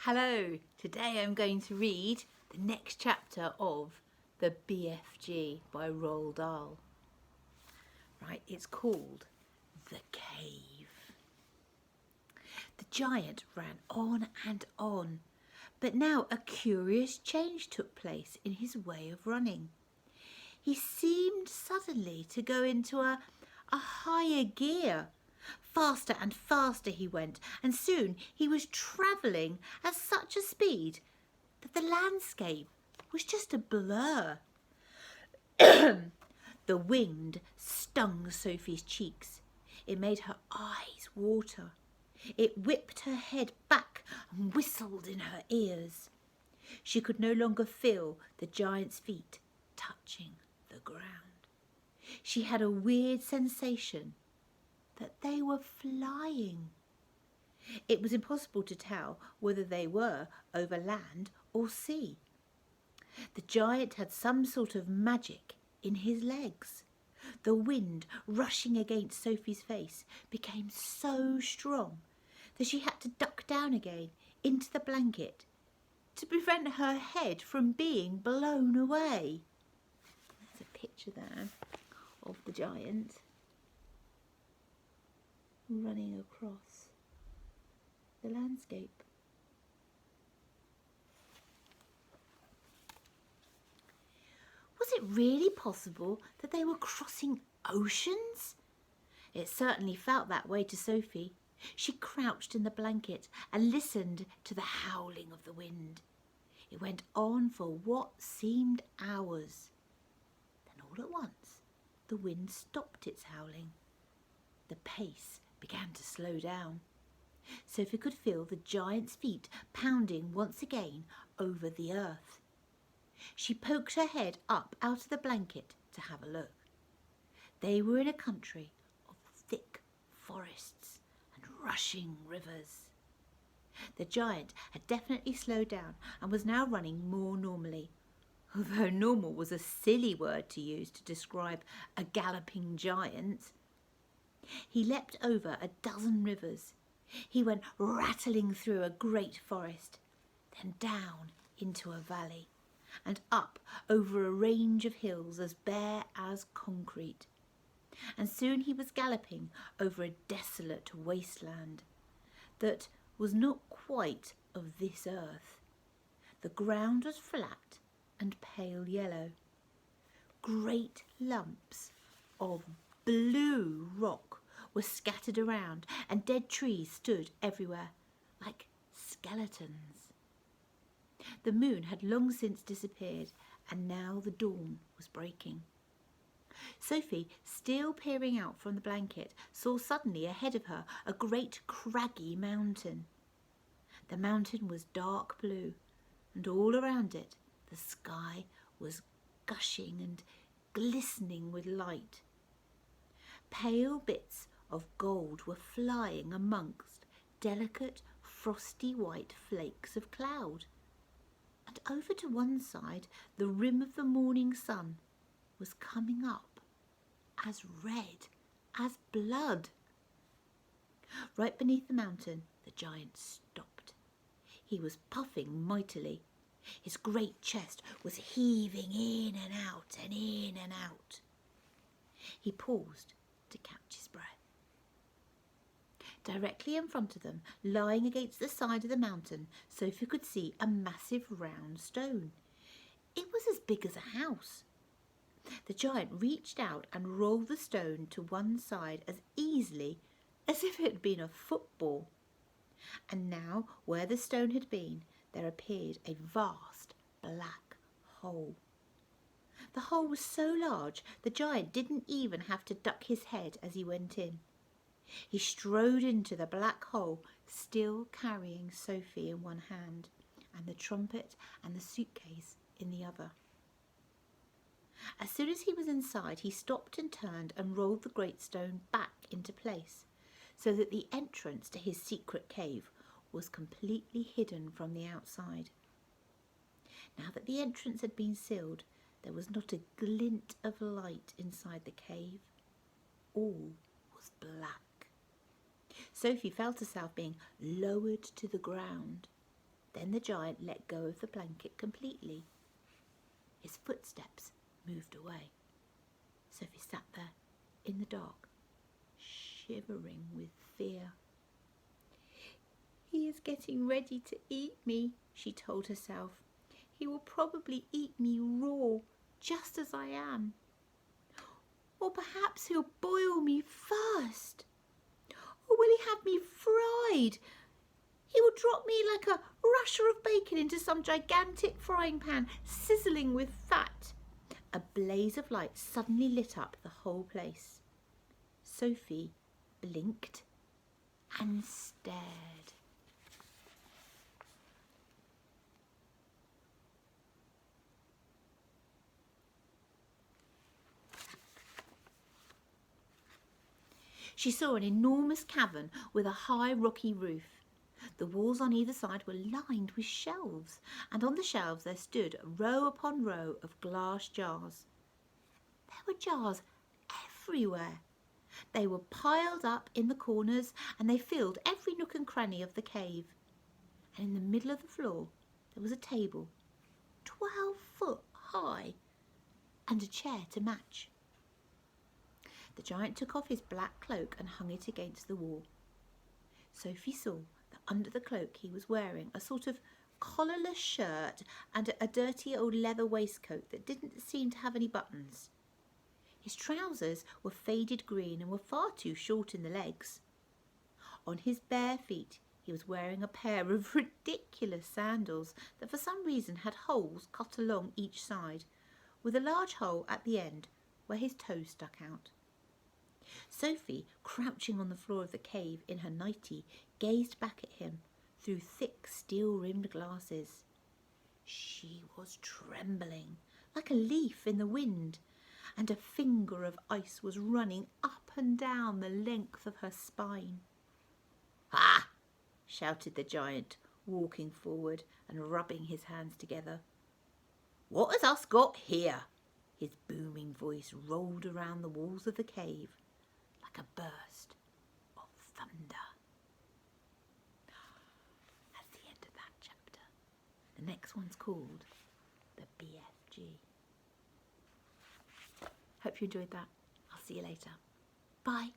Hello, today I'm going to read the next chapter of The BFG by Roald Dahl. Right, it's called The Cave. The giant ran on and on, but now a curious change took place in his way of running. He seemed suddenly to go into a higher gear. Faster and faster he went, and soon he was travelling at such a speed that the landscape was just a blur. The wind stung Sophie's cheeks. It made her eyes water. It whipped her head back and whistled in her ears. She could no longer feel the giant's feet touching the ground. She had a weird sensation that they were flying. It was impossible to tell whether they were over land or sea. The giant had some sort of magic in his legs. The wind rushing against Sophie's face became so strong that she had to duck down again into the blanket to prevent her head from being blown away. There's a picture there of the giant running across the landscape. Was it really possible that they were crossing oceans? It certainly felt that way to Sophie. She crouched in the blanket and listened to the howling of the wind. It went on for what seemed hours. Then all at once the wind stopped its howling. The pace began to slow down. Sophie could feel the giant's feet pounding once again over the earth. She poked her head up out of the blanket to have a look. They were in a country of thick forests and rushing rivers. The giant had definitely slowed down and was now running more normally, although normal was a silly word to use to describe a galloping giant. He leapt over a dozen rivers. He went rattling through a great forest, then down into a valley, and up over a range of hills as bare as concrete. And soon he was galloping over a desolate wasteland that was not quite of this earth. The ground was flat and pale yellow. Great lumps of blue rock were scattered around, and dead trees stood everywhere like skeletons. The moon had long since disappeared, and now the dawn was breaking. Sophie, still peering out from the blanket, saw suddenly ahead of her a great craggy mountain. The mountain was dark blue, and all around it the sky was gushing and glistening with light. Pale bits of gold were flying amongst delicate, frosty white flakes of cloud. And over to one side, the rim of the morning sun was coming up as red as blood. Right beneath the mountain, the giant stopped. He was puffing mightily. His great chest was heaving in and out and in and out. He paused to catch his breath. Directly in front of them, lying against the side of the mountain, Sophie could see a massive round stone. It was as big as a house. The giant reached out and rolled the stone to one side as easily as if it had been a football. And now, where the stone had been, there appeared a vast black hole. The hole was so large the giant didn't even have to duck his head as he went in. He strode into the black hole, still carrying Sophie in one hand and the trumpet and the suitcase in the other. As soon as he was inside, he stopped and turned and rolled the great stone back into place, so that the entrance to his secret cave was completely hidden from the outside. Now that the entrance had been sealed, there was not a glint of light inside the cave. All was black. Sophie felt herself being lowered to the ground. Then the giant let go of the blanket completely. His footsteps moved away. Sophie sat there in the dark, shivering with fear. "He is getting ready to eat me," she told herself. "He will probably eat me raw, just as I am. Or perhaps he'll boil me first. Or will he have me fried? He will drop me like a rasher of bacon into some gigantic frying pan, sizzling with fat." A blaze of light suddenly lit up the whole place. Sophie blinked and stared. She saw an enormous cavern with a high rocky roof. The walls on either side were lined with shelves, and on the shelves there stood row upon row of glass jars. There were jars everywhere. They were piled up in the corners, and they filled every nook and cranny of the cave. And in the middle of the floor there was a table 12 foot high and a chair to match. The giant took off his black cloak and hung it against the wall. Sophie saw that under the cloak he was wearing a sort of collarless shirt and a dirty old leather waistcoat that didn't seem to have any buttons. His trousers were faded green and were far too short in the legs. On his bare feet he was wearing a pair of ridiculous sandals that for some reason had holes cut along each side, with a large hole at the end where his toes stuck out. Sophie, crouching on the floor of the cave in her nightie, gazed back at him through thick steel-rimmed glasses. She was trembling like a leaf in the wind, and a finger of ice was running up and down the length of her spine. "Ha!" shouted the giant, walking forward and rubbing his hands together. "What has us got here?" His booming voice rolled around the walls of the cave like a burst of thunder. That's the end of that chapter. The next one's called The BFG. Hope you enjoyed that. I'll see you later. Bye.